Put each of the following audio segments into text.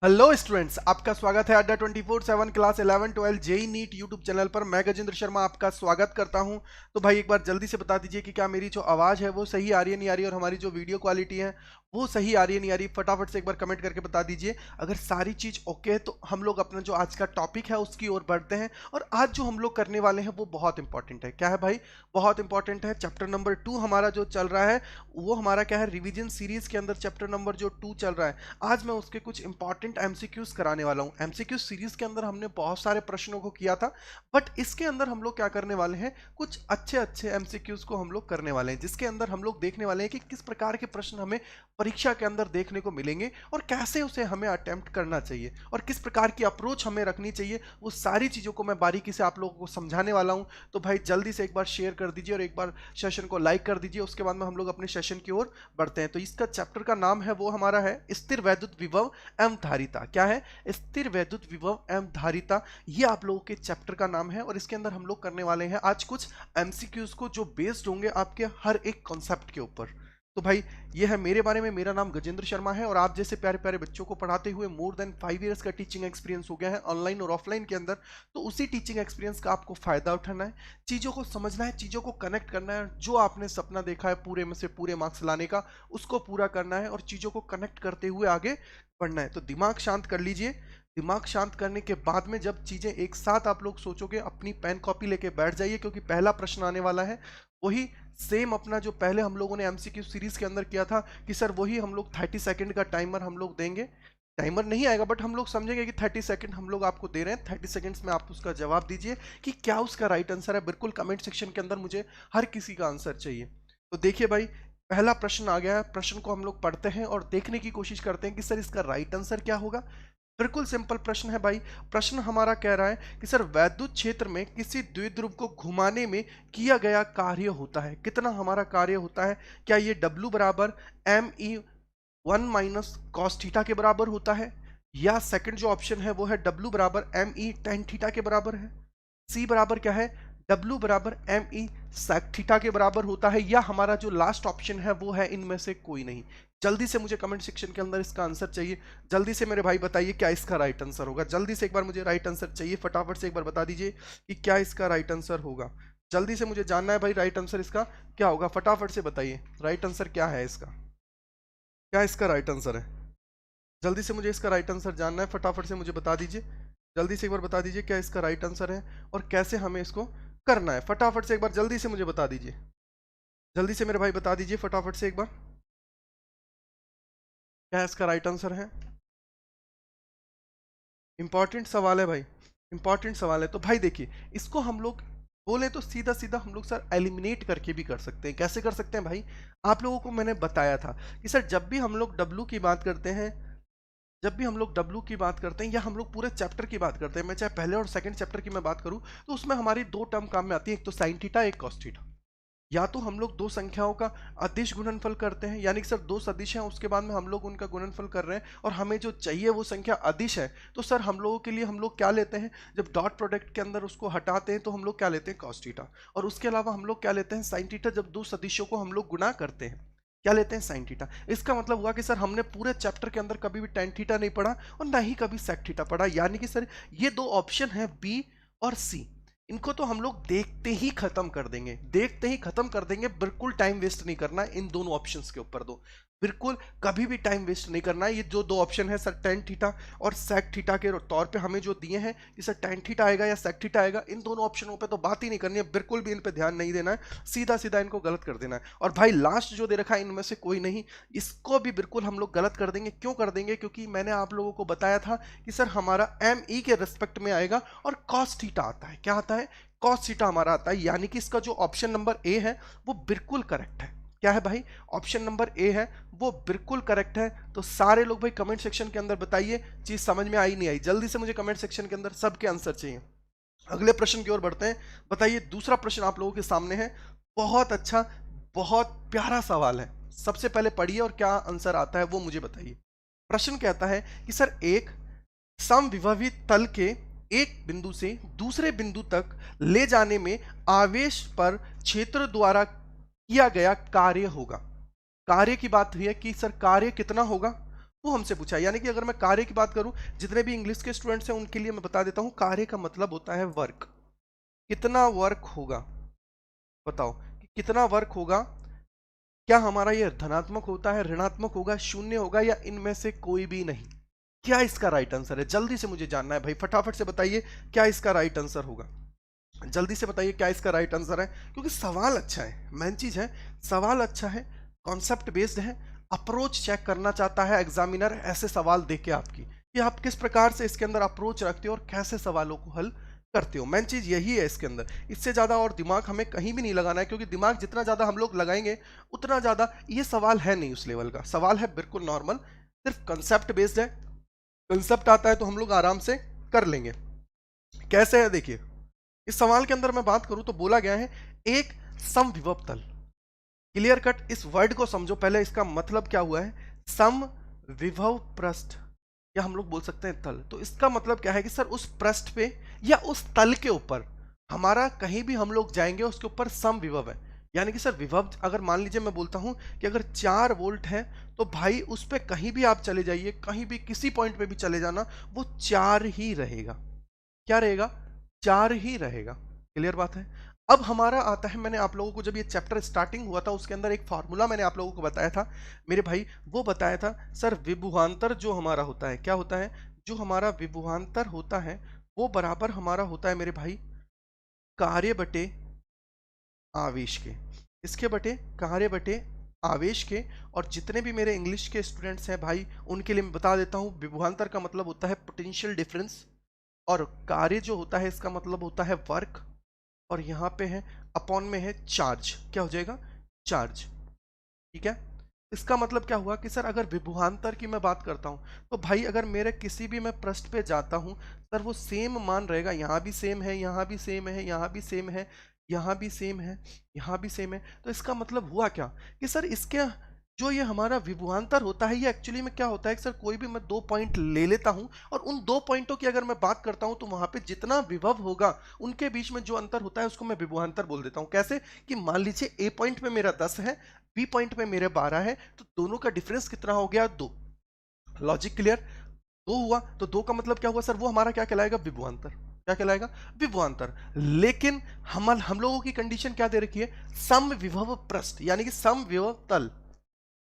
Hello students, आपका स्वागत है Adda 24/7 class 11-12 JEE NEET YouTube channel पर। मैं गजेंद्र शर्मा आपका स्वागत करता हूं। तो भाई एक बार जल्दी से बता दीजिए कि क्या मेरी जो आवाज़ है वो सही आ रही है नहीं आ रही है, और हमारी जो वीडियो क्वालिटी है वो सही आ रही है नहीं आ रही। फटाफट से एक बार कमेंट करके बता दीजिए। अगर सारी चीज़ ओके है तो हम लोग अपना जो आज का टॉपिक है उसकी ओर बढ़ते हैं। और आज जो हम लोग करने वाले हैं वो बहुत इंपॉर्टेंट है। क्या है भाई? बहुत इंपॉर्टेंट है। चैप्टर नंबर 2 हमारा जो चल रहा है वो हमारा क्या है, रिविजन सीरीज के अंदर चैप्टर नंबर जो 2 चल रहा है। आज मैं उसके कुछ इंपॉर्टेंट एमसीक्यूज कराने वाला हूं। एमसीक्यू सीरीज के अंदर हमने बहुत सारे प्रश्नों को किया था, बट इसके अंदर हम लोग क्या करने वाले हैं, कुछ अच्छे अच्छे एमसीक्यूज को हम लोग करने वाले हैं, जिसके अंदर हम लोग देखने वाले हैं कि किस प्रकार के प्रश्न हमें परीक्षा के अंदर देखने को मिलेंगे और कैसे उसे हमें अटेम्प्ट करना चाहिए और किस प्रकार की अप्रोच हमें रखनी चाहिए। वो सारी चीज़ों को मैं बारीकी से आप लोगों को समझाने वाला हूं। तो भाई जल्दी से एक बार शेयर कर दीजिए और एक बार सेशन को लाइक कर दीजिए। उसके बाद में हम लोग अपने सेशन की ओर बढ़ते हैं। तो इसका चैप्टर का नाम है वो हमारा है स्थिर वैद्युत विभव एवं धारिता। क्या है? स्थिर वैद्युत विभव एवं धारिता, ये आप लोगों के चैप्टर का नाम है। और इसके अंदर हम लोग करने वाले हैं आज कुछ एमसीक्यूज को जो बेस्ड होंगे आपके हर एक कॉन्सेप्ट के ऊपर। तो भाई ये है मेरे बारे में। मेरा नाम गजेंद्र शर्मा है और आप जैसे प्यारे प्यारे बच्चों को पढ़ाते हुए मोर देन 5 इयर्स का टीचिंग एक्सपीरियंस हो गया है ऑनलाइन और ऑफलाइन के अंदर। तो उसी टीचिंग एक्सपीरियंस का आपको फायदा उठाना है, चीज़ों को समझना है, चीज़ों को कनेक्ट करना है। जो आपने सपना देखा है पूरे में से पूरे मार्क्स लाने का, उसको पूरा करना है और चीज़ों को कनेक्ट करते हुए आगे बढ़ना है। तो दिमाग शांत कर लीजिए। दिमाग शांत करने के बाद में जब चीज़ें एक साथ आप लोग सोचोगे, अपनी पेन कॉपी लेके बैठ जाइए, क्योंकि पहला प्रश्न आने वाला है वही सेम अपना जो पहले हम लोगों ने एमसीक्यू सीरीज के अंदर किया था कि सर वही हम लोग 30 सेकंड का टाइमर हम लोग देंगे। टाइमर नहीं आएगा बट हम लोग समझेंगे कि 30 सेकंड हम लोग आपको दे रहे हैं। 30 सेकंड्स में आप उसका जवाब दीजिए कि क्या उसका राइट आंसर है। बिल्कुल कमेंट सेक्शन के अंदर मुझे हर किसी का आंसर चाहिए। तो देखिए भाई, पहला प्रश्न आ गया है। प्रश्न को हम लोग पढ़ते हैं और देखने की कोशिश करते हैं कि सर इसका राइट आंसर क्या होगा। बिल्कुल सिंपल प्रश्न है भाई। प्रश्न हमारा कह रहा है कि सर वैद्युत क्षेत्र में किसी द्विध्रुव को घुमाने में किया गया कार्य होता है। कितना हमारा कार्य होता है? क्या ये W बराबर ME1 माइनस कॉस थीटा के बराबर होता है, या सेकंड जो ऑप्शन है वो है W बराबर ME टेन थीटा के बराबर है, सी बराबर क्या है W बराबर ME सेक थीटा के बराबर होता है, या हमारा जो लास्ट ऑप्शन है वो है इनमें से कोई नहीं। जल्दी से मुझे कमेंट सेक्शन के अंदर इसका आंसर चाहिए। जल्दी से मेरे भाई बताइए क्या इसका राइट आंसर होगा। जल्दी से एक बार मुझे राइट आंसर चाहिए। फटाफट से एक बार बता दीजिए कि क्या इसका राइट आंसर होगा। जल्दी से मुझे जानना है भाई, राइट आंसर इसका क्या होगा। फटाफट से बताइए राइट आंसर क्या है इसका। क्या इसका राइट आंसर है? जल्दी से मुझे इसका राइट आंसर जानना है। फटाफट से मुझे बता दीजिए। जल्दी से एक बार बता दीजिए क्या इसका राइट आंसर है और कैसे हमें इसको करना है। फटाफट से एक बार जल्दी से मुझे बता दीजिए। जल्दी से मेरे भाई बता दीजिए फटाफट से एक बार क्या इसका राइट आंसर है। इंपॉर्टेंट सवाल है भाई, इंपॉर्टेंट सवाल है। तो भाई देखिए, इसको हम लोग बोले तो सीधा सीधा हम लोग सर एलिमिनेट करके भी कर सकते हैं। कैसे कर सकते हैं भाई? आप लोगों को मैंने बताया था कि सर जब भी हम लोग W की बात करते हैं, जब भी हम लोग W की बात करते हैं या हम लोग पूरे चैप्टर की बात करते हैं, मैं चाहे पहले और सेकंड चैप्टर की मैं बात करूं, तो उसमें हमारी दो टर्म काम में आती है, एक तो साइन थीटा, एक कॉस थीटा। या तो हम लोग दो संख्याओं का अदिश गुणनफल करते हैं, यानी कि सर दो सदिश हैं, उसके बाद में हम लोग उनका गुणनफल कर रहे हैं और हमें जो चाहिए वो संख्या अदिश है, तो सर हम लोगों के लिए हम लोग क्या लेते हैं, जब डॉट प्रोडक्ट के अंदर उसको हटाते हैं तो हम लोग क्या लेते हैं, कॉस थीटा। और उसके अलावा हम लोग क्या लेते हैं, साइन थीटा। जब दो सदिशों को हम लोग गुणा करते हैं क्या लेते हैं, साइन थीटा। इसका मतलब हुआ कि सर हमने पूरे चैप्टर के अंदर कभी भी टेन थीटा नहीं पढ़ा और ना ही कभी सेक थीटा पढ़ा। यानी कि सर ये दो ऑप्शन है बी और सी, इनको तो हम लोग देखते ही खत्म कर देंगे, देखते ही खत्म कर देंगे। बिल्कुल टाइम वेस्ट नहीं करना है इन दोनों ऑप्शंस के ऊपर। दो बिल्कुल कभी भी टाइम वेस्ट नहीं करना है। ये जो दो ऑप्शन है सर टेन थीटा और सेक थीटा के तौर पे हमें जो दिए हैं कि सर टेन थीटा आएगा या सेक थीटा आएगा, इन दोनों ऑप्शनों पे तो बात ही नहीं करनी है। बिल्कुल भी इन पे ध्यान नहीं देना है, सीधा सीधा इनको गलत कर देना है। और भाई लास्ट जो दे रखा है इनमें से कोई नहीं, इसको भी बिल्कुल हम लोग गलत कर देंगे। क्यों कर देंगे? क्योंकि मैंने आप लोगों को बताया था कि सर हमारा ME के रिस्पेक्ट में आएगा और कॉस थीटा आता है। क्या आता है? कॉस थीटा हमारा आता है। यानी कि इसका जो ऑप्शन नंबर ए है वो बिल्कुल करेक्ट है। क्या है भाई? ऑप्शन नंबर ए है वो बिल्कुल करेक्ट है। तो सारे लोग भाई कमेंट सेक्शन के अंदर बताइए चीज समझ में आई नहीं आई। जल्दी से मुझे कमेंट सेक्शन के अंदर सबके आंसर चाहिए। अगले प्रश्न की ओर बढ़ते हैं। बताइए दूसरा प्रश्न आप लोगों के सामने है। बहुत अच्छा, बहुत प्यारा सवाल है। सबसे पहले पढ़िए और क्या आंसर आता है वो मुझे बताइए। प्रश्न कहता है कि सर एक समविभवी तल के एक बिंदु से दूसरे बिंदु तक ले जाने में आवेश पर क्षेत्र द्वारा किया गया कार्य होगा। कार्य की बात हुई है कि सर कार्य कितना होगा, वो हमसे पूछा है। यानी कि अगर मैं कार्य की बात करूं, जितने भी इंग्लिश के स्टूडेंट्स हैं उनके लिए मैं बता देता हूं, कार्य का मतलब होता है वर्क। कितना वर्क होगा, बताओ कि कितना वर्क होगा। क्या हमारा ये धनात्मक होता है, ऋणात्मक होगा, शून्य होगा, या इनमें से कोई भी नहीं? क्या इसका राइट आंसर है? जल्दी से मुझे जानना है भाई, फटाफट से बताइए क्या इसका राइट आंसर होगा। जल्दी से बताइए क्या इसका राइट आंसर है, क्योंकि सवाल अच्छा है, मेन चीज है सवाल अच्छा है, कॉन्सेप्ट बेस्ड है, अप्रोच चेक करना चाहता है एग्जामिनर ऐसे सवाल देके आपकी, कि आप किस प्रकार से इसके अंदर अप्रोच रखते हो और कैसे सवालों को हल करते हो। मेन चीज यही है इसके अंदर, इससे ज्यादा और दिमाग हमें कहीं भी नहीं लगाना है, क्योंकि दिमाग जितना ज्यादा हम लोग लगाएंगे उतना ज्यादा ये सवाल है नहीं उस लेवल का, सवाल है बिल्कुल नॉर्मल, सिर्फ कंसेप्ट बेस्ड है। कंसेप्ट आता है तो हम लोग आराम से कर लेंगे। कैसे है देखिए, इस सवाल के अंदर मैं बात करूं तो बोला गया है एक समविभव तल। क्लियर कट इस वर्ड को समझो पहले, इसका मतलब क्या हुआ है, समविभव पृष्ठ, या हम लोग बोल सकते हैं तल। तो इसका मतलब क्या है कि सर उस पृष्ठ पे या उस तल के ऊपर हमारा कहीं भी हम लोग जाएंगे उसके ऊपर समविभव है। यानी कि सर विभव, अगर मान लीजिए मैं बोलता हूं कि अगर 4 वोल्ट है तो भाई उस पे कहीं भी आप चले जाइए, कहीं भी किसी पॉइंट पे भी चले जाना, वो 4 ही रहेगा। क्या रहेगा? 4 ही रहेगा। क्लियर बात है। अब हमारा आता है, मैंने आप लोगों को जब ये चैप्टर स्टार्टिंग हुआ था उसके अंदर एक फार्मूला मैंने आप लोगों को बताया था मेरे भाई, वो बताया था सर विभवांतर जो हमारा होता है, क्या होता है, जो हमारा विभवांतर होता है वो बराबर हमारा होता है मेरे भाई कार्य बटे आवेश के। इसके बटे कार्य बटे आवेश के। और जितने भी मेरे इंग्लिश के स्टूडेंट्स हैं भाई उनके लिए मैं बता देता हूँ, विभवांतर का मतलब होता है पोटेंशियल डिफरेंस, और कार्य जो होता है इसका मतलब होता है वर्क, और यहाँ पे है अपॉन में है चार्ज। क्या हो जाएगा? चार्ज। ठीक है। इसका मतलब क्या हुआ कि सर अगर विभवांतर की मैं बात करता हूँ तो भाई अगर मेरे किसी भी मैं पृष्ठ पे जाता हूँ सर वो सेम मान रहेगा, यहाँ भी सेम है, यहाँ भी सेम है, यहाँ भी सेम है, यहाँ भी सेम है, यहाँ भी सेम है। तो इसका मतलब हुआ क्या कि सर इसके जो ये हमारा विभवांतर होता है ये एक्चुअली में क्या होता है कि सर कोई भी मैं 2 पॉइंट ले लेता हूं और उन 2 पॉइंटों की अगर मैं बात करता हूं तो वहां पे जितना विभव होगा उनके बीच में जो अंतर होता है उसको मैं विभवांतर बोल देता हूं। कैसे कि मान लीजिए ए पॉइंट पे मेरा 10 है, बी पॉइंट पे मेरे 12 है, तो दोनों का डिफरेंस कितना हो गया? 2। Logic clear? 2 हुआ तो 2 का मतलब क्या हुआ सर, वो हमारा क्या कहलाएगा? विभवांतर। क्या कहलाएगा? विभवांतर। लेकिन हम लोगों की कंडीशन क्या दे रखी है? समविभव पृष्ठ, यानी कि समविभव तल।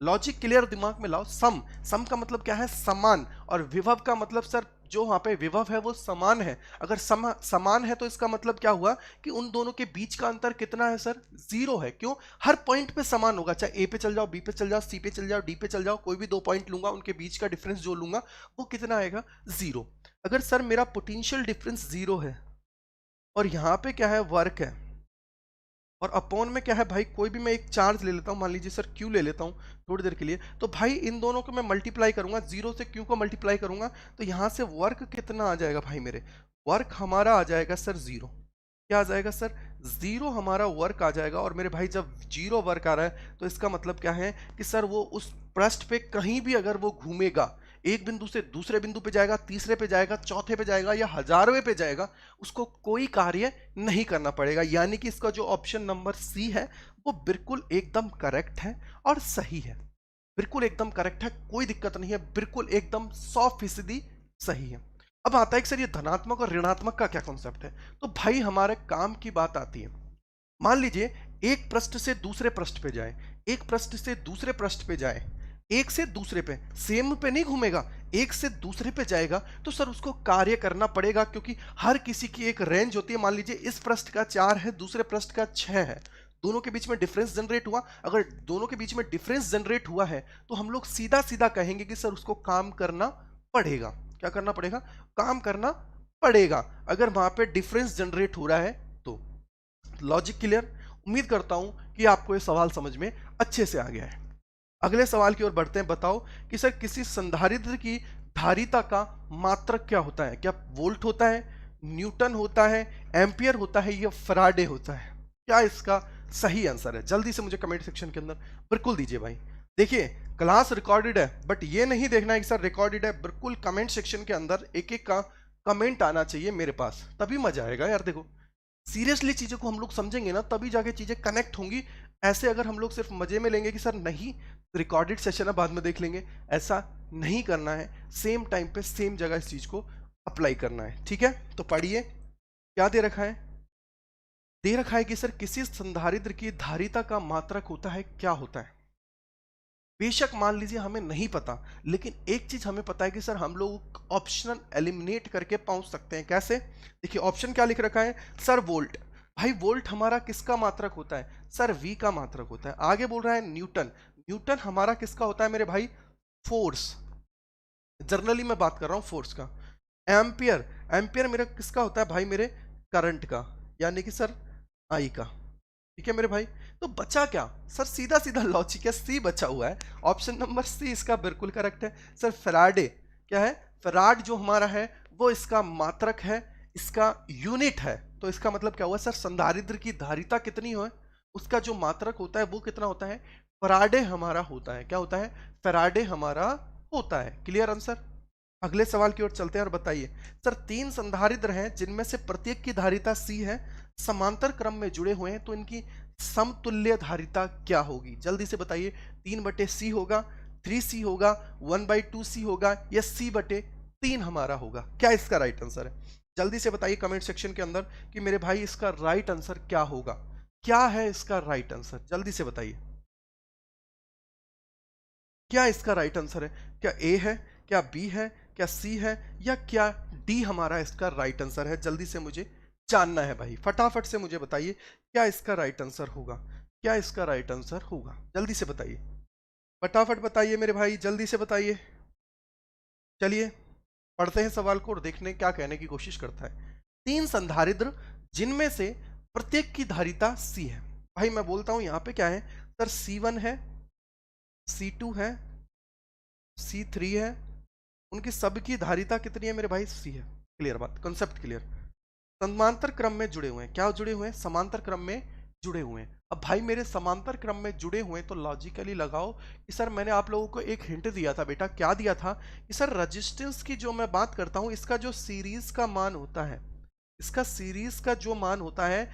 लॉजिक क्लियर दिमाग में लाओ। सम का मतलब क्या है? समान। और विभव का मतलब सर जो वहां पे विभव है वो समान है। अगर समान है तो इसका मतलब क्या हुआ कि उन दोनों के बीच का अंतर कितना है सर? 0 है। क्यों? हर पॉइंट पे समान होगा, चाहे ए पे चल जाओ, बी पे चल जाओ, सी पे चल जाओ, डी पे चल जाओ, कोई भी 2 पॉइंट लूंगा उनके बीच का डिफरेंस जो लूंगा वो कितना आएगा? 0। अगर सर मेरा पोटेंशियल डिफरेंस 0 है और यहाँ पे क्या है? वर्क है, और अपॉन में क्या है भाई? कोई भी मैं एक चार्ज ले लेता हूं, मान लीजिए सर क्यू ले लेता हूं थोड़ी देर के लिए, तो भाई इन दोनों को मैं मल्टीप्लाई करूंगा, 0 से क्यू को मल्टीप्लाई करूंगा तो यहां से वर्क कितना आ जाएगा भाई मेरे? वर्क हमारा आ जाएगा सर 0। क्या आ जाएगा सर? 0 हमारा वर्क आ जाएगा। और मेरे भाई जब 0 वर्क आ रहा है तो इसका मतलब क्या है कि सर वो उस पृष्ठ पे कहीं भी अगर वो घूमेगा, एक बिंदु से दूसरे बिंदु पे जाएगा, तीसरे पे जाएगा, चौथे पे जाएगा या हजारवें पे जाएगा, उसको कोई कार्य नहीं करना पड़ेगा। यानी कि इसका जो ऑप्शन नंबर सी है वो बिल्कुल एकदम करेक्ट है और सही है। बिल्कुल एकदम करेक्ट है, कोई दिक्कत नहीं है, बिल्कुल एकदम 100% सही है। अब आता है कि सर ये धनात्मक और ऋणात्मक का क्या कॉन्सेप्ट है। तो भाई हमारे काम की बात आती है, मान लीजिए एक पृष्ठ से दूसरे पृष्ठ पे जाए, एक पृष्ठ से दूसरे पृष्ठ पे जाए, एक से दूसरे पे, सेम पे नहीं घूमेगा, एक से दूसरे पे जाएगा, तो सर उसको कार्य करना पड़ेगा, क्योंकि हर किसी की एक रेंज होती है। मान लीजिए इस पृष्ठ का 4 है, दूसरे पृष्ठ का 6 है, दोनों के बीच में डिफरेंस जनरेट हुआ। अगर दोनों के बीच में डिफरेंस जनरेट हुआ है तो हम लोग सीधा सीधा कहेंगे कि सर उसको काम करना पड़ेगा। क्या करना पड़ेगा? काम करना पड़ेगा, अगर वहां पे डिफरेंस जनरेट हो रहा है तो। Logic clear? उम्मीद करता हूं कि आपको ये सवाल समझ में अच्छे से आ गया है। अगले सवाल की ओर बढ़ते हैं। बताओ कि सर किसी संधारित्र की धारिता का मात्रक क्या होता है? क्या वोल्ट होता है, न्यूटन होता है, एम्पियर होता है, या फराडे होता है? क्या इसका सही आंसर है? जल्दी से मुझे कमेंट सेक्शन के अंदर बिल्कुल दीजिए भाई। देखिए क्लास रिकॉर्डेड है, बट ये नहीं देखना है कि सर रिकॉर्डेड है, बिल्कुल कमेंट सेक्शन के अंदर एक एक का कमेंट आना चाहिए मेरे पास, तभी मजा आएगा यार। देखो सीरियसली चीजों को हम लोग समझेंगे ना तभी जाके चीजें कनेक्ट होंगी, ऐसे अगर हम लोग सिर्फ मजे में लेंगे कि सर नहीं रिकॉर्डेड सेशन है बाद में देख लेंगे, ऐसा नहीं करना है। सेम टाइम पे सेम जगह इस चीज को अप्लाई करना है, ठीक है। तो पढ़िए क्या दे रखा है। दे रखा है कि सर किसी संधारित्र की धारिता का मात्रक होता है, क्या होता है। बेशक मान लीजिए हमें नहीं पता, लेकिन एक चीज हमें पता है कि सर हम लोग ऑप्शनल एलिमिनेट करके पहुंच सकते हैं। कैसे, देखिए ऑप्शन क्या लिख रखा है, सर वोल्ट। भाई वोल्ट हमारा किसका मात्रक होता है, सर वी का मात्रक होता है। आगे बोल रहा है न्यूटन, न्यूटन हमारा किसका होता है मेरे भाई, फोर्स। जनरली मैं बात कर रहा हूं फोर्स का। एम्पियर, एम्पियर मेरा किसका होता है भाई, मेरे करंट का, यानी कि सर आई का। ठीक है मेरे भाई। तो बचा क्या सर, सीधा सीधा लॉजिक है, सी बचा हुआ है। ऑप्शन नंबर सी इसका बिल्कुल करेक्ट है सर। फैराडे क्या है, फैराड जो हमारा है वो इसका मात्रक है, इसका यूनिट है। तो इसका मतलब क्या हुआ सर, संधारित्र की धारिता कितनी हो, उसका जो मात्रक होता है वो कितना होता है, फैराडे हमारा होता है। क्या होता है, फैराडे हमारा होता है। Clear answer. अगले सवाल की ओर चलते हैं और बताइए सर, 3 संधारित्र हैं जिनमें से प्रत्येक की धारिता सी है, समांतर क्रम में जुड़े हुए हैं, तो इनकी समतुल्य धारिता क्या होगी। जल्दी से बताइए, 3/c होगा, 3c होगा, 1/2c होगा, या c/3 हमारा होगा। क्या इसका राइट आंसर है, जल्दी से बताइए कमेंट सेक्शन के अंदर कि मेरे भाई इसका राइट आंसर क्या होगा। क्या है इसका राइट आंसर, जल्दी से बताइए क्या इसका राइट आंसर है। क्या ए है, क्या बी है, क्या सी है, या क्या डी हमारा इसका राइट आंसर है। जल्दी से मुझे जानना है भाई, फटाफट से मुझे बताइए क्या इसका राइट आंसर होगा। क्या इसका राइट आंसर होगा, जल्दी से बताइए, फटाफट बताइए मेरे भाई, जल्दी से बताइए। चलिए पढ़ते हैं सवाल को और देखने क्या कहने की कोशिश करता है। 3 संधारित्र जिनमें से प्रत्येक की धारिता सी है। भाई मैं बोलता हूं यहां पे क्या है सर, C1 है, C2 है, C3 है, उनकी सबकी धारिता कितनी है मेरे भाई, सी है। क्लियर बात, कंसेप्ट क्लियर। समांतर क्रम में जुड़े हुए हैं, क्या जुड़े हुए हैं, समांतर क्रम में जुड़े हुए हैं। अब भाई मेरे समांतर क्रम में जुड़े हुए हैं तो लॉजिकली लगाओ कि सर मैंने आप लोगों को एक हिंट दिया था बेटा, क्या दिया था कि सर रेजिस्टेंस की जो मैं बात करता हूं, इसका जो सीरीज का मान होता है, इसका सीरीज का जो मान होता है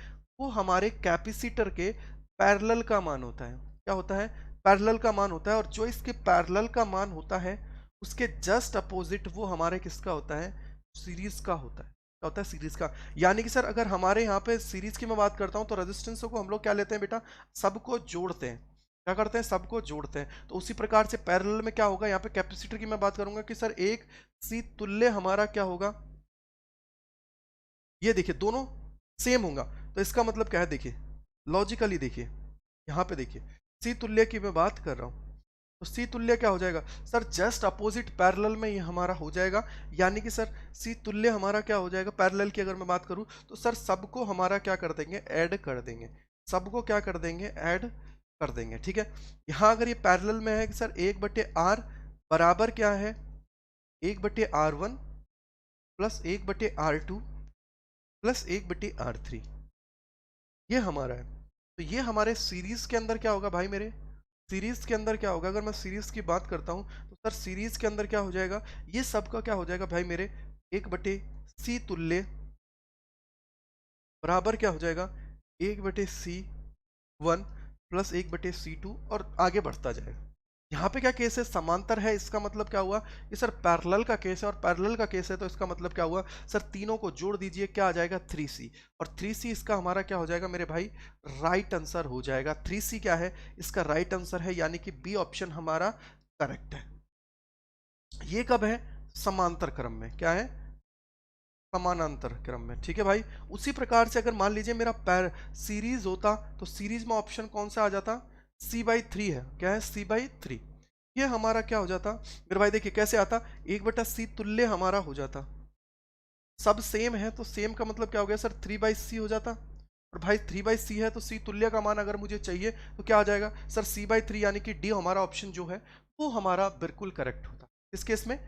वो हमारे कैपेसिटर के पैरेलल का मान होता है। क्या होता है, पैरेलल का मान होता है। और जो इसके पैरेलल का मान होता है उसके जस्ट अपोजिट वो हमारे किसका होता है, सीरीज का होता है। क्या होता है, सीरीज का। यानी कि सर अगर हमारे यहाँ पे सीरीज की मैं बात करता हूँ तो रेजिस्टेंस को हम लोग क्या लेते हैं बेटा, सबको जोड़ते हैं। क्या करते हैं, सबको जोड़ते हैं। तो उसी प्रकार से पैरेलल में क्या होगा, यहाँ पे कैपेसिटर की मैं बात करूंगा कि सर एक सी तुल्य हमारा क्या होगा, ये देखिए दोनों सेम होगा। तो इसका मतलब क्या है, देखिए लॉजिकली देखिए, यहाँ पे देखिए सी तुल्य की मैं बात कर रहा हूँ, तो सी तुल्य क्या हो जाएगा सर, जस्ट अपोजिट पैरेलल में ये हमारा हो जाएगा। यानी कि सर सी तुल्य हमारा क्या हो जाएगा, पैरेलल की अगर मैं बात करूं तो सर सबको हमारा क्या कर देंगे, ऐड कर देंगे। सबको क्या कर देंगे, ऐड कर देंगे। ठीक है, यहाँ अगर ये पैरेलल में है कि सर 1/r बराबर क्या है, 1/r1 plus 1/r2 plus 1/r3, ये हमारा है। तो ये हमारे सीरीज के अंदर क्या होगा भाई, मेरे सीरीज के अंदर क्या होगा, अगर मैं सीरीज की बात करता हूं तो सर सीरीज के अंदर क्या हो जाएगा, ये सबका क्या हो जाएगा भाई मेरे, 1/c तुल्य बराबर क्या हो जाएगा, 1/c1 प्लस 1/c2 और आगे बढ़ता जाएगा। यहाँ पे क्या केस है, समांतर है, इसका मतलब क्या हुआ, ये सर पैरेलल का केस है। और पैरेलल का केस है तो इसका मतलब क्या हुआ सर, तीनों को जोड़ दीजिए, क्या आ जाएगा 3c। और 3c इसका हमारा क्या हो जाएगा मेरे भाई, राइट आंसर हो जाएगा। 3c क्या है, इसका राइट आंसर है, यानी कि बी ऑप्शन हमारा करेक्ट है। ये कब है, समांतर क्रम में, क्या है, समानांतर क्रम में। ठीक है भाई, उसी प्रकार से अगर मान लीजिए मेरा सीरीज होता तो सीरीज में ऑप्शन कौन सा आ जाता, c/3 है। क्या है, c/3, ये हमारा क्या हो जाता मेरे भाई, देखिए कैसे आता, 1/c तुल्य हमारा हो जाता। सब सेम है तो सेम का मतलब क्या हो गया सर, 3/c हो जाता। और भाई 3/c है तो c तुल्य का मान अगर मुझे चाहिए तो क्या आ जाएगा सर, c/3, यानी कि डी हमारा ऑप्शन जो है वो हमारा बिल्कुल करेक्ट होता। इस केस में,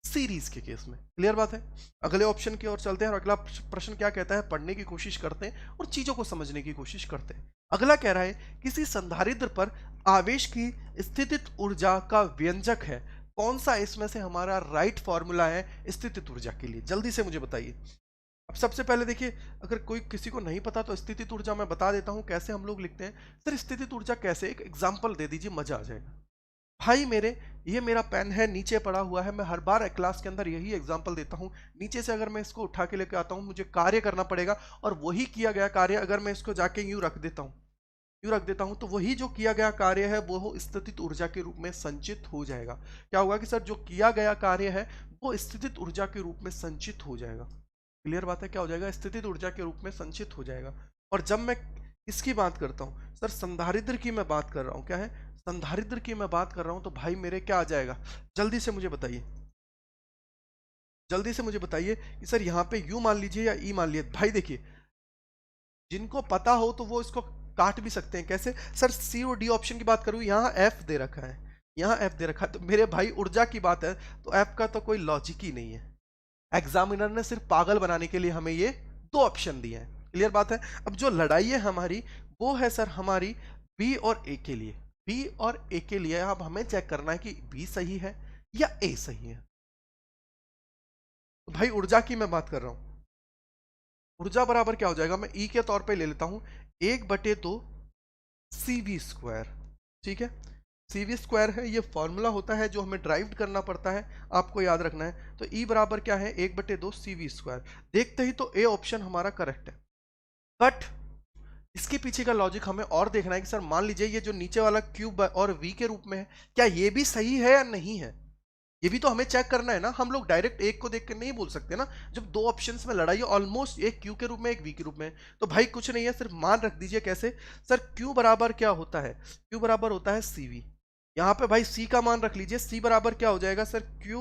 सीरीज के केस में। क्लियर बात है। अगले ऑप्शन की ओर चलते हैं और अगला प्रश्न क्या कहता है, पढ़ने की कोशिश करते हैं और चीजों को समझने की कोशिश करते हैं। अगला कह रहा है किसी संधारित्र पर आवेश की स्थितिज ऊर्जा का व्यंजक है, कौन सा इसमें से हमारा राइट फॉर्मूला है स्थितिज ऊर्जा के लिए, जल्दी से मुझे बताइए। अब सबसे पहले देखिए, अगर कोई किसी को नहीं पता तो स्थितिज ऊर्जा मैं बता देता हूं कैसे हम लोग लिखते हैं। सर स्थितिज ऊर्जा कैसे, एक एग्जांपल दे दीजिए, मजा आ जाएगा। भाई मेरे, ये मेरा पेन है, नीचे पड़ा हुआ है, मैं हर बार क्लास के अंदर यही एग्जांपल देता हूं। नीचे से अगर मैं इसको उठा के लेके आता हूं, मुझे कार्य करना पड़ेगा, और वही किया गया कार्य अगर मैं इसको जाके यूं रख देता हूं, तो वही जो किया गया कार्य है वो स्थितिज ऊर्जा के रूप में संचित हो जाएगा। क्या होगा कि सर जो किया गया कार्य है वो स्थितिज ऊर्जा के रूप में संचित हो जाएगा। क्लियर बात है, क्या हो जाएगा, स्थितिज ऊर्जा के रूप में संचित हो जाएगा। और जब मैं इसकी बात करता हूं, सर संधारित्र की मैं बात कर रहा हूं, क्या है, संधारित्र की मैं बात कर रहा हूं, तो भाई मेरे क्या आ जाएगा, जल्दी से मुझे बताइए, जल्दी से मुझे बताइए कि सर यहाँ पे यू मान लीजिए या ई मान लीजिए। भाई देखिए, जिनको पता हो तो वो इसको काट भी सकते हैं। कैसे, सर सी और डी ऑप्शन की बात करूं, यहाँ एफ दे रखा है, यहाँ एफ दे रखा है, तो मेरे भाई ऊर्जा की बात है तो एफ का तो कोई लॉजिक ही नहीं है। एग्जामिनर ने सिर्फ पागल बनाने के लिए हमें ये दो ऑप्शन दिए हैं। क्लियर बात है। अब जो लड़ाई है हमारी वो है सर हमारी बी और ए के लिए। बी और ए के लिए अब हमें चेक करना है कि बी सही है या ए सही है। तो भाई ऊर्जा की मैं बात कर रहा हूं, ऊर्जा बराबर क्या हो जाएगा, मैं ई के तौर पे ले लेता हूं 1/2 CV स्क्वायर। ठीक है, CV स्क्वायर है, ये फॉर्मूला होता है जो हमें ड्राइव करना पड़ता है, आपको याद रखना है। तो E बराबर क्या है, 1/2 CV स्क्वायर। देखते ही तो ए ऑप्शन हमारा करेक्ट है, बट इसके पीछे का लॉजिक हमें और देखना है कि सर मान लीजिए ये जो नीचे वाला क्यूब और V के रूप में है, क्या ये भी सही है या नहीं है, ये भी तो हमें चेक करना है ना। हम लोग डायरेक्ट एक को देख कर नहीं बोल सकते ना, जब दो ऑप्शंस में लड़ाई है, ऑलमोस्ट एक क्यू के रूप में एक वी के रूप में। तो भाई कुछ नहीं है, सिर्फ मान रख दीजिए। कैसे, सर क्यू बराबर क्या होता है, क्यू बराबर होता है CV। यहाँ पे भाई सी का मान रख लीजिए, सी बराबर क्या हो जाएगा सर, क्यू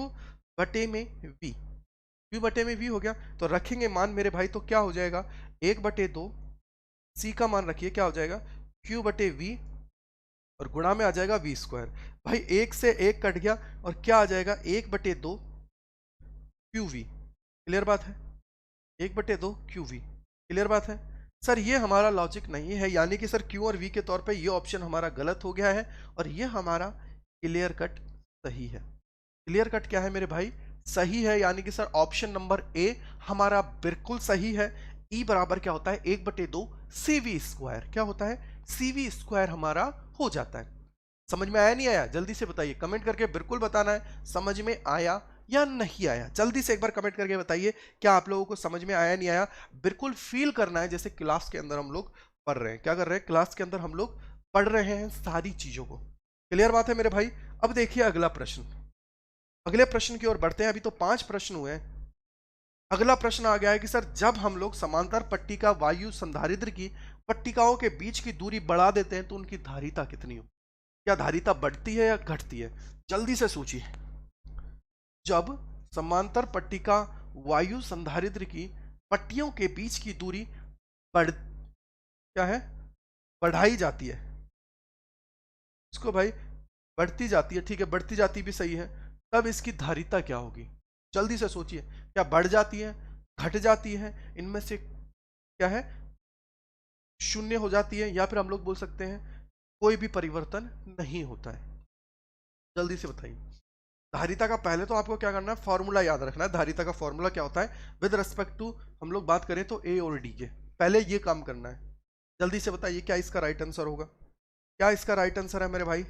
बटे में वी, क्यू बटे में वी हो गया। तो रखेंगे मान मेरे भाई, तो क्या हो जाएगा 1/2 सी का मान रखिए, क्या हो जाएगा क्यू बटे वी, और गुणा में आ जाएगा वी स्क्वायर। भाई एक से एक कट गया और क्या आ जाएगा 1/2 क्यू वी। क्लियर बात है, 1/2 क्यू वी। क्लियर बात है। सर ये हमारा लॉजिक नहीं है, यानी कि सर क्यू और वी के तौर पे ये ऑप्शन हमारा गलत हो गया है और ये हमारा क्लियर कट सही है। क्लियर कट क्या है मेरे भाई, सही है, यानी कि सर ऑप्शन नंबर ए हमारा बिल्कुल सही है। ई बराबर क्या होता है 1/2 CV स्क्वायर, क्या होता है CV स्क्वायर हमारा हो जाता है। समझ में आया नहीं आया, जल्दी से बताइए, कमेंट करके बिल्कुल बताना है समझ में आया या नहीं आया। जल्दी से एक बार कमेंट करके बताइए क्या आप लोगों को समझ में आया नहीं आया। बिल्कुल फील करना है जैसे क्लास के अंदर हम लोग पढ़ रहे हैं। क्या कर रहे हैं, क्लास के अंदर हम लोग पढ़ रहे हैं सारी चीजों को। क्लियर बात है मेरे भाई। अब देखिए अगला प्रश्न, अगले प्रश्न की ओर बढ़ते हैं। अभी तो 5 प्रश्न हुए हैं। अगला प्रश्न आ गया है कि सर जब हम लोग समांतर पट्टिका वायु संधारित्र की पट्टिकाओं के बीच की दूरी बढ़ा देते हैं तो उनकी धारिता कितनी हो, क्या धारिता बढ़ती है या घटती है, जल्दी से सोचिए। जब समांतर पट्टिका वायु संधारित्र की पट्टियों के बीच की दूरी बढ़ क्या है, बढ़ाई जाती है, इसको भाई बढ़ती जाती है, ठीक है, बढ़ती जाती भी सही है, तब इसकी धारिता क्या होगी, जल्दी से सोचिए। क्या बढ़ जाती है, घट जाती है, इनमें से क्या है, शून्य हो जाती है, या फिर हम लोग बोल सकते हैं कोई भी परिवर्तन नहीं होता है। जल्दी से बताइए। धारिता का पहले तो आपको क्या करना है, फॉर्मूला याद रखना है। धारिता का फॉर्मूला क्या होता है विद रिस्पेक्ट टू, हम लोग बात करें तो ए और डी के, पहले ये काम करना है। जल्दी से बताइए क्या इसका राइट आंसर होगा, क्या इसका राइट आंसर है मेरे भाई,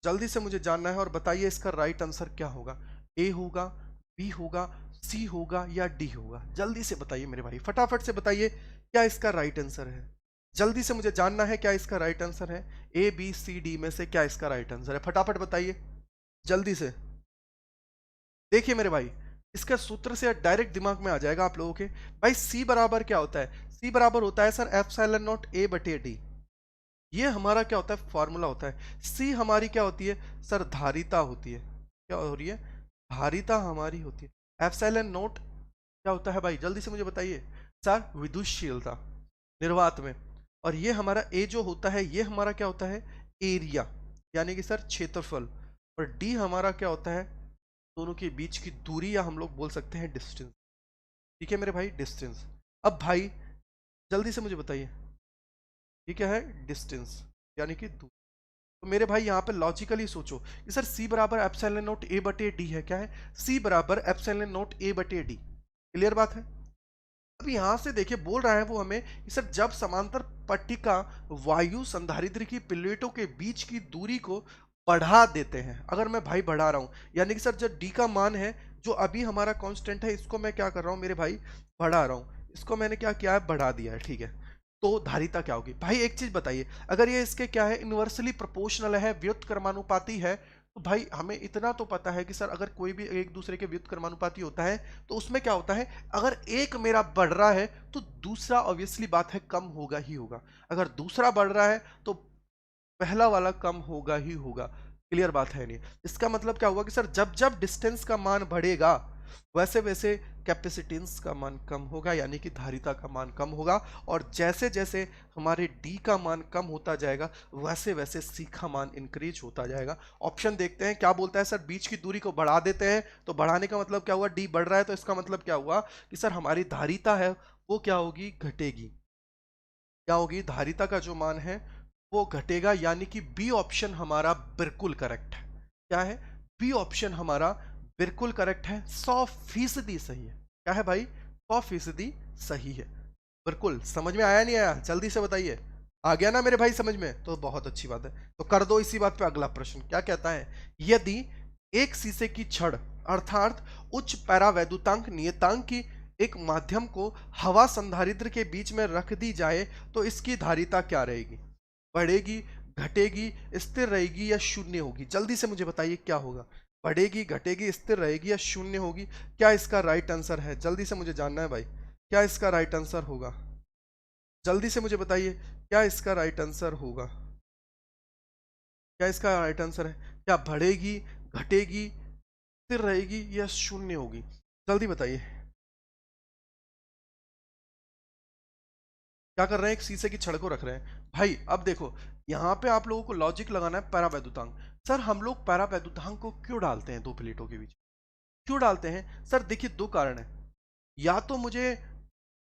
जल्दी से मुझे जानना है और बताइए इसका राइट आंसर क्या होगा। ए होगा, बी होगा, सी होगा या डी होगा, जल्दी से बताइए मेरे भाई, फटाफट से बताइए क्या इसका राइट आंसर है। जल्दी से मुझे जानना है क्या इसका राइट आंसर है, ए बी सी डी में से क्या इसका राइट आंसर है, फटाफट बताइए जल्दी से। देखिए मेरे भाई, इसका सूत्र से डायरेक्ट दिमाग में आ जाएगा आप लोगों के। भाई सी बराबर क्या होता है, सी बराबर होता है सर एप्सिलॉन नॉट ए बटे डी। ये हमारा क्या होता है, फॉर्मूला होता है। सी हमारी क्या होती है सर, धारिता होती है। क्या हो रही है, धारिता हमारी होती है। एप्सिलॉन नॉट क्या होता है भाई, जल्दी से मुझे बताइए सर, विद्युतशीलता निर्वात में। और ये हमारा ए जो होता है ये हमारा क्या होता है, एरिया, यानी कि सर क्षेत्रफल। और डी हमारा क्या होता है, दोनों के बीच की दूरी, या हम लोग बोल सकते हैं डिस्टेंस। ठीक है मेरे भाई, डिस्टेंस। अब भाई जल्दी से मुझे बताइए ये क्या है, डिस्टेंस यानी कि दूरी। तो मेरे भाई यहाँ पे लॉजिकली सोचो कि सर सी बराबर एप्सिलॉन नॉट ए बटे डी है, क्या है, सी बराबर एप्सिलॉन नॉट ए बटे डी। क्लियर बात है। अब यहाँ से देखिए बोल रहा है वो हमें कि सर जब समांतर पट्टिका वायु संधारित्र की प्लेटों के बीच की दूरी को बढ़ा देते हैं, अगर मैं भाई बढ़ा रहा हूँ, यानी कि सर जब डी का मान है जो अभी हमारा कांस्टेंट है, इसको मैं क्या कर रहा हूँ मेरे भाई, बढ़ा रहा हूँ, इसको मैंने क्या किया है, बढ़ा दिया है, ठीक है। तो धारिता क्या होगी भाई, एक चीज बताइए, अगर ये इसके क्या है, इन्वर्सली प्रोपोर्शनल है, व्युत्क्रमानुपाती है, तो भाई हमें इतना तो पता है कि सर अगर कोई भी एक दूसरे के व्युत्क्रमानुपाती होता है तो उसमें क्या होता है, अगर एक मेरा बढ़ रहा है तो दूसरा ऑब्वियसली बात है कम होगा ही होगा, अगर दूसरा बढ़ रहा है तो पहला वाला कम होगा ही होगा। क्लियर बात है नहीं? इसका मतलब क्या होगा कि सर जब जब डिस्टेंस का मान बढ़ेगा वैसे वैसे कैपेसिटेंस का मान कम होगा, यानी कि धारिता का मान कम होगा, और जैसे जैसे हमारे डी का मान कम होता जाएगा वैसे वैसे सी का मान इंक्रीज होता जाएगा। ऑप्शन देखते हैं क्या बोलता है सर, बीच की दूरी को बढ़ा देते हैं, तो बढ़ाने का मतलब क्या हुआ, डी बढ़ रहा है, तो इसका मतलब क्या हुआ कि सर हमारी धारिता है वो क्या होगी, घटेगी। क्या होगी, धारिता का जो मान है वो घटेगा, यानी कि बी ऑप्शन हमारा बिल्कुल करेक्ट है। क्या है, बी ऑप्शन हमारा बिल्कुल करेक्ट है, 100% सही है। क्या है भाई, 100% सही है। बिल्कुल समझ में आया नहीं आया, जल्दी से बताइए। आ गया ना मेरे भाई समझ में, तो बहुत अच्छी बात है। तो कर दो इसी बात पे अगला प्रश्न। क्या कहता है, यदि एक शीशे की छड़ अर्थात उच्च पैरावैद्युतांक नियतांक की एक माध्यम को हवा संधारित्र के बीच में रख दी जाए तो इसकी धारिता क्या रहेगी, बढ़ेगी, घटेगी, स्थिर रहेगी या शून्य होगी? जल्दी से मुझे बताइए क्या होगा, बढ़ेगी, घटेगी, स्थिर रहेगी या शून्य होगी? क्या इसका राइट आंसर है, जल्दी से मुझे जानना है भाई, क्या इसका राइट आंसर होगा? जल्दी से मुझे बताइए क्या इसका राइट आंसर होगा, क्या इसका राइट आंसर है? क्या बढ़ेगी, घटेगी, स्थिर रहेगी या शून्य होगी? जल्दी बताइए। क्या कर रहे हैं, एक शीशे की छड़ को रख रहे हैं भाई। अब देखो यहाँ पे आप लोगों को लॉजिक लगाना है, पैरावैद्युतांक। सर हम लोग पैरावैद्युतांक को क्यों डालते हैं दो प्लेटों के बीच, क्यों डालते हैं सर? देखिए दो कारण है, या तो मुझे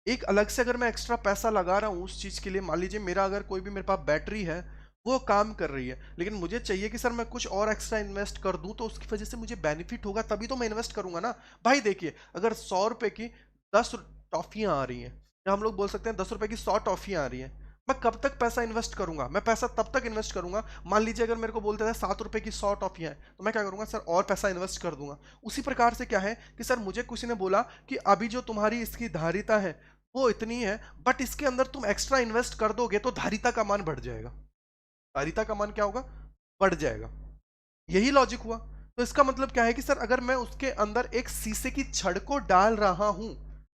एक अलग से अगर मैं एक्स्ट्रा पैसा लगा रहा हूँ उस चीज के लिए, मान लीजिए मेरा अगर कोई भी मेरे पास बैटरी है वो काम कर रही है, लेकिन मुझे चाहिए कि सर मैं कुछ और एक्स्ट्रा इन्वेस्ट कर दूं तो उसकी वजह से मुझे बेनिफिट होगा, तभी तो मैं इन्वेस्ट करूंगा ना भाई। देखिए अगर 100 रुपए की 10 टॉफियां आ रही हैं, या हम लोग बोल सकते हैं 10 रुपए की 100 टॉफियां आ रही हैं, मैं कब तक पैसा इन्वेस्ट करूंगा? मैं पैसा तब तक इन्वेस्ट करूंगा, मान लीजिए अगर मेरे को बोलते थे 7 रुपए की 100 टॉफियां हैं, तो मैं क्या करूंगा सर, और पैसा इन्वेस्ट कर दूंगा। उसी प्रकार से क्या है कि सर मुझे किसी ने बोला कि अभी जो तुम्हारी इसकी धारिता है वो इतनी है, बट इसके अंदर तुम एक्स्ट्रा इन्वेस्ट कर दोगे तो धारिता का मान बढ़ जाएगा, धारिता का मान क्या होगा, बढ़ जाएगा। यही लॉजिक हुआ। तो इसका मतलब क्या है कि सर अगर मैं उसके अंदर एक शीशे की छड़ को डाल रहा हूं,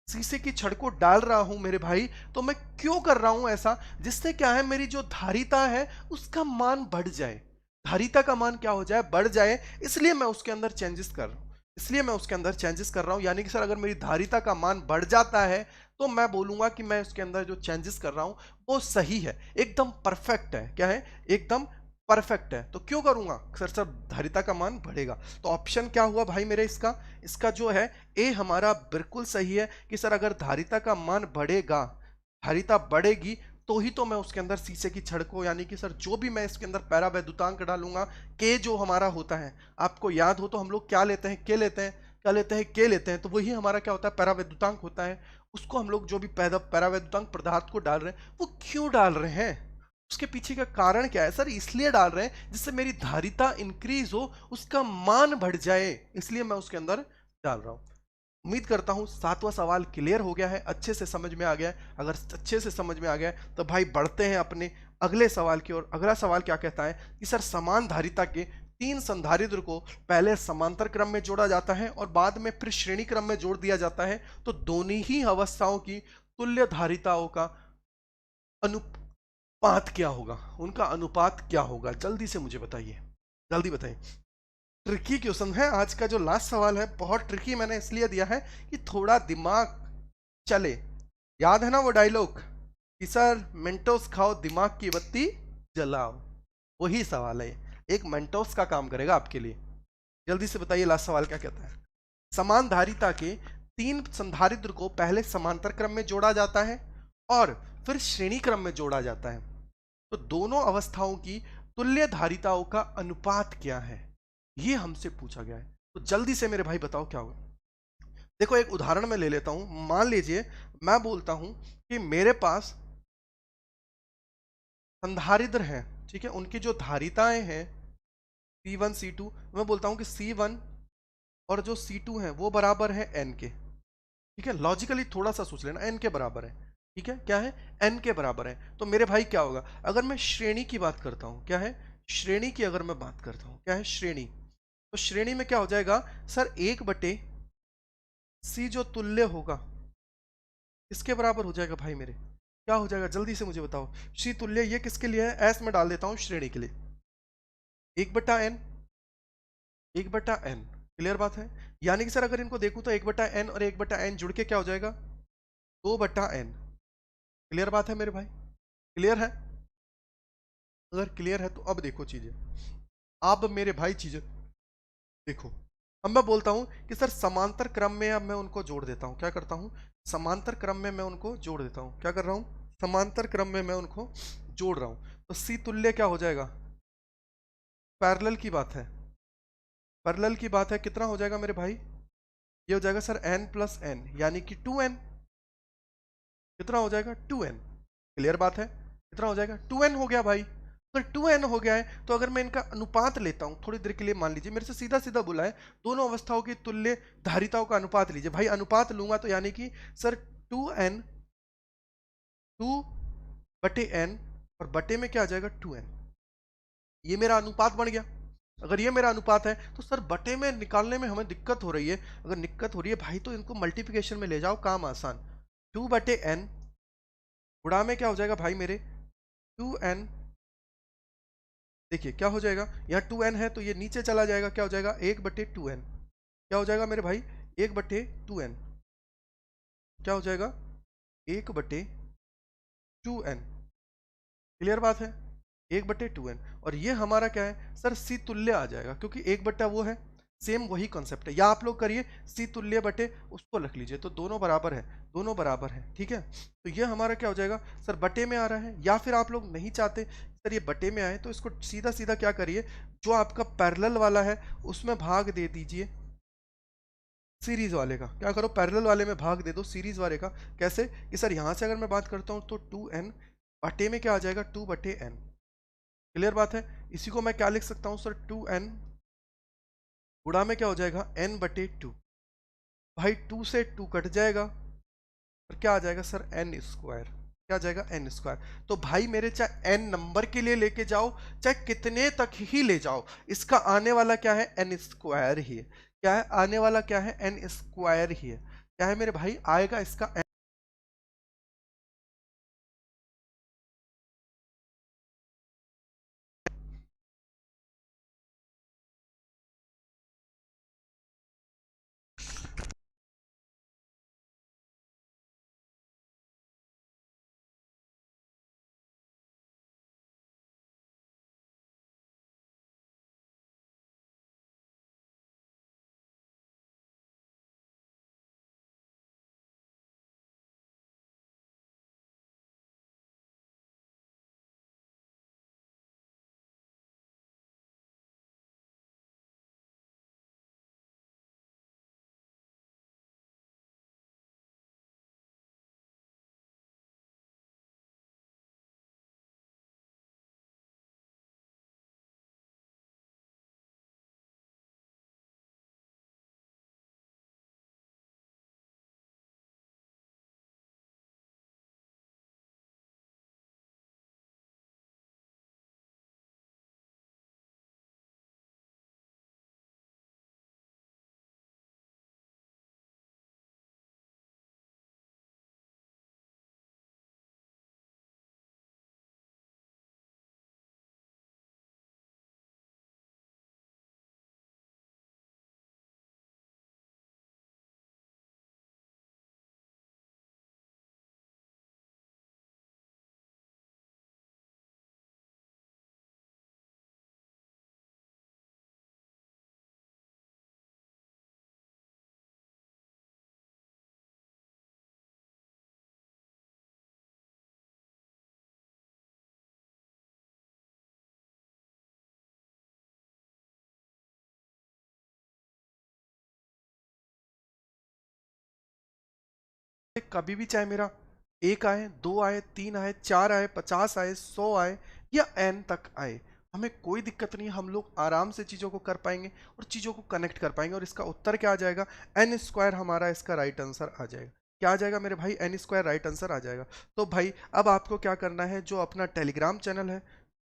शीशे की छड़ को डाल रहा हूं मेरे भाई, तो मैं क्यों कर रहा हूं ऐसा, जिससे क्या है मेरी जो धारिता है उसका मान बढ़ जाए, धारिता का मान क्या हो जाए, बढ़ जाए, इसलिए मैं उसके अंदर चेंजेस कर रहा हूं, इसलिए मैं उसके अंदर चेंजेस कर रहा हूं। यानी कि सर अगर मेरी धारिता का मान बढ़ जाता है तो मैं बोलूंगा कि मैं उसके अंदर जो चेंजेस कर रहा हूं वो सही है, एकदम परफेक्ट है। क्या है, एकदम परफेक्ट है। तो क्यों करूंगा सर, सर धारिता का मान बढ़ेगा। तो ऑप्शन क्या हुआ भाई मेरे, इसका इसका जो है ए हमारा बिल्कुल सही है कि सर अगर धारिता का मान बढ़ेगा, धारिता बढ़ेगी, तो ही तो मैं उसके अंदर शीशे की छड़ को, यानी कि सर जो भी मैं इसके अंदर पैरावैद्युतांक डालूंगा, के जो हमारा होता है, आपको याद हो तो हम लोग क्या लेते हैं, के लेते हैं, क्या लेते हैं, के लेते हैं, तो वही हमारा क्या होता है, पैरावैद्युतांक होता है। उसको हम लोग जो भी पैरावैद्युतांक पदार्थ को डाल रहे हैं वो क्यों डाल रहे हैं, उसके पीछे का कारण क्या है? सर इसलिए डाल रहे हैं जिससे मेरी धारिता इंक्रीज हो, उसका मान बढ़ जाए, इसलिए मैं उसके अंदर डाल रहा हूं। उम्मीद करता हूं 7वां सवाल क्लियर हो गया है, अच्छे से समझ में आ गया है। अगर अच्छे से समझ में आ गया है तो भाई बढ़ते हैं अपने अगले सवाल की ओर। अगला सवाल क्या कहता है कि सर समान धारिता के 3 संधारित्र को पहले समांतर क्रम में जोड़ा जाता है और बाद में फिर श्रेणी क्रम में जोड़ दिया जाता है, तो दोनों ही अवस्थाओं की तुल्य धारिताओं का अनुपात क्या होगा, उनका अनुपात क्या होगा? जल्दी से मुझे बताइए, जल्दी बताइए। ट्रिकी क्वेश्चन है आज का, जो लास्ट सवाल है बहुत ट्रिकी मैंने इसलिए दिया है कि थोड़ा दिमाग चले। याद है ना वो डायलॉग कि सर मेंटोस खाओ दिमाग की बत्ती जलाओ, वही सवाल है, एक मेंटोस का काम करेगा आपके लिए। जल्दी से बताइए लास्ट सवाल क्या कहता है। समान धारिता के 3 संधारित्र को पहले समांतर क्रम में जोड़ा जाता है और फिर श्रेणी क्रम में जोड़ा जाता है, तो दोनों अवस्थाओं की तुल्य धारिताओं का अनुपात क्या है, ये हमसे पूछा गया है। तो जल्दी से मेरे भाई बताओ क्या होगा। देखो एक उदाहरण मैं ले लेता हूं, मान लीजिए मैं बोलता हूं कि मेरे पास संधारित्र हैं, ठीक है, उनकी जो धारिताएं हैं C1 C2, मैं बोलता हूं कि C1 और जो C2 है वो बराबर है n के, ठीक है। लॉजिकली थोड़ा सा सोच लेना, n के बराबर है, ठीक है, क्या है, n के बराबर है। तो मेरे भाई क्या होगा, अगर मैं श्रेणी की बात करता हूं, क्या है, श्रेणी की अगर मैं बात करता हूं, क्या है श्रेणी, तो श्रेणी में क्या हो जाएगा सर, 1/c जो तुल्य होगा इसके बराबर हो जाएगा भाई मेरे, क्या हो जाएगा जल्दी से मुझे बताओ। सी तुल्य ये किसके लिए है, एस में डाल देता हूं श्रेणी के लिए, 1/n, 1/n, क्लियर बात है। यानी कि सर अगर इनको देखूं तो 1/n और 1/n जुड़ के क्या हो जाएगा, 2/n, क्लियर बात है मेरे भाई, क्लियर है। अगर क्लियर है तो अब देखो चीजें, अब मेरे भाई चीजें देखो। अब मैं बोलता हूं कि सर समांतर क्रम में अब मैं उनको जोड़ देता हूं, क्या करता हूं, समांतर क्रम में मैं उनको जोड़ देता हूं, क्या कर रहा हूं, समांतर क्रम में मैं उनको जोड़ रहा हूं। तो सी तुल्य क्या हो जाएगा, पैरेलल की बात है, पैरेलल की बात है, कितना हो जाएगा मेरे भाई, ये हो जाएगा सर n+n, यानी कि 2n, कितना हो जाएगा 2n, क्लियर बात है, कितना हो जाएगा 2n हो गया भाई। अगर 2n हो गया है तो अगर मैं इनका अनुपात लेता हूं थोड़ी देर के लिए, मान लीजिए मेरे से सीधा सीधा बोला है दोनों अवस्थाओं की तुल्य धारिताओं का अनुपात लीजिए भाई, अनुपात लूंगा तो यानी कि सर 2n, 2/n और बटे में क्या आ जाएगा 2n, ये मेरा अनुपात बन गया। अगर ये मेरा अनुपात है तो सर बटे में निकालने में हमें दिक्कत हो रही है, अगर दिक्कत हो रही है भाई तो इनको मल्टीप्लिकेशन में ले जाओ, काम आसान, 2/n गुणा में क्या हो जाएगा भाई मेरे 2n, देखिए क्या हो जाएगा, यहाँ 2n है तो ये नीचे चला जाएगा, क्या हो जाएगा 1/2n, क्या हो जाएगा मेरे भाई 1/2n, क्या हो जाएगा 1/2n, क्लियर बात है, 1/2n। और ये हमारा क्या है सर, सी तुल्य आ जाएगा, क्योंकि 1/, वो है सेम वही कॉन्सेप्ट है, या आप लोग करिए सी तुल्य बटे उसको रख लीजिए, तो दोनों बराबर है, दोनों बराबर है, ठीक है। तो ये हमारा क्या हो जाएगा सर, बटे में आ रहा है, या फिर आप लोग नहीं चाहते सर ये बटे में आए तो इसको सीधा सीधा क्या करिए, जो आपका पैरेलल वाला है उसमें भाग दे दीजिए सीरीज वाले का, क्या करो पैरेलल वाले में भाग दे दो सीरीज वाले का। कैसे कि सर यहाँ से अगर मैं बात करता हूँ तो 2n बटे में क्या आ जाएगा 2/n, क्लियर बात है। इसी को मैं क्या लिख सकता हूं सर, 2n गुणा में क्या हो जाएगा n/2, भाई 2 से 2 कट जाएगा और क्या आ जाएगा सर n², क्या आ जाएगा n²। तो भाई मेरे चाहे n नंबर के लिए लेके जाओ चाहे कितने तक ही ले जाओ, इसका आने वाला क्या है n² ही है, क्या है आने वाला, क्या है n² ही है, क्या है मेरे भाई आएगा इसका कभी भी चाहे मेरा 1 आए, 2 आए, 3 आए, 4 आए, 50 आए, 100 आए या n तक आए, हमें कोई दिक्कत नहीं है। हम लोग आराम से चीज़ों को कर पाएंगे और चीज़ों को कनेक्ट कर पाएंगे। और इसका उत्तर क्या आ जाएगा? एन स्क्वायर हमारा इसका राइट आंसर आ जाएगा। क्या आ जाएगा मेरे भाई? एन स्क्वायर राइट आंसर आ जाएगा। तो भाई अब आपको क्या करना है, जो अपना टेलीग्राम चैनल है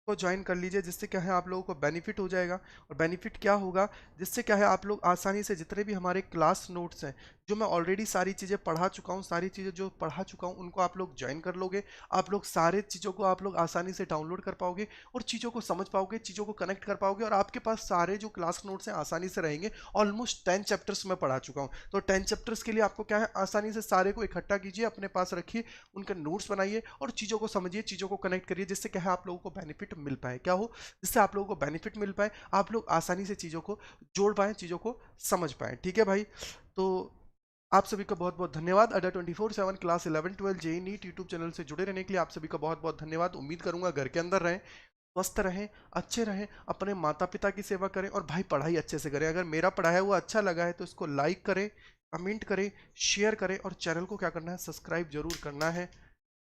को ज्वाइन कर लीजिए, जिससे क्या है आप लोगों को बेनिफिट हो जाएगा। और बेनिफिट क्या होगा? जिससे क्या है आप लोग आसानी से जितने भी हमारे क्लास नोट्स हैं, जो मैं ऑलरेडी सारी चीज़ें पढ़ा चुका हूँ, सारी चीज़ें जो पढ़ा चुका हूँ उनको आप लोग ज्वाइन कर लोगे। आप लोग सारे चीज़ों को आप लोग आसानी से डाउनलोड कर पाओगे और चीज़ों को समझ पाओगे, चीज़ों को कनेक्ट कर पाओगे। और आपके पास सारे जो क्लास नोट्स हैं आसानी से रहेंगे। ऑलमोस्ट 10 चैप्टर्स में पढ़ा चुका हूँ, तो 10 चैप्टर्स के लिए आपको क्या है, आसानी से सारे को इकट्ठा कीजिए, अपने पास रखिए, उनके नोट्स बनाइए और चीज़ों को समझिए, चीज़ों को कनेक्ट करिए, जिससे क्या है आप लोगों को बेनिफिट मिल पाए। क्या हो? जिससे आप लोगों को बेनिफिट मिल पाए, आप लोग आसानी से चीज़ों को जोड़ पाएँ, चीज़ों को समझ पाएँ। ठीक है भाई? तो आप सभी का बहुत बहुत धन्यवाद। Adda 24/7 class 11-12 JEE NEET YouTube channel से जुड़े रहने के लिए आप सभी का बहुत बहुत धन्यवाद। उम्मीद करूंगा घर के अंदर रहें, स्वस्थ रहें, अच्छे रहें, अपने माता पिता की सेवा करें और भाई पढ़ाई अच्छे से करें। अगर मेरा पढ़ाया हुआ अच्छा लगा है तो इसको लाइक करें, कमेंट करें, शेयर करें और चैनल को क्या करना है, सब्सक्राइब जरूर करना है।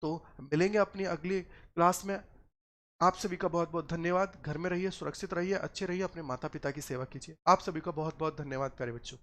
तो मिलेंगे अपनी अगली क्लास में। आप सभी का बहुत बहुत धन्यवाद। घर में रहिए, सुरक्षित रहिए, अच्छे रहिए, अपने माता पिता की सेवा कीजिए। आप सभी का बहुत बहुत धन्यवाद प्यारे बच्चों।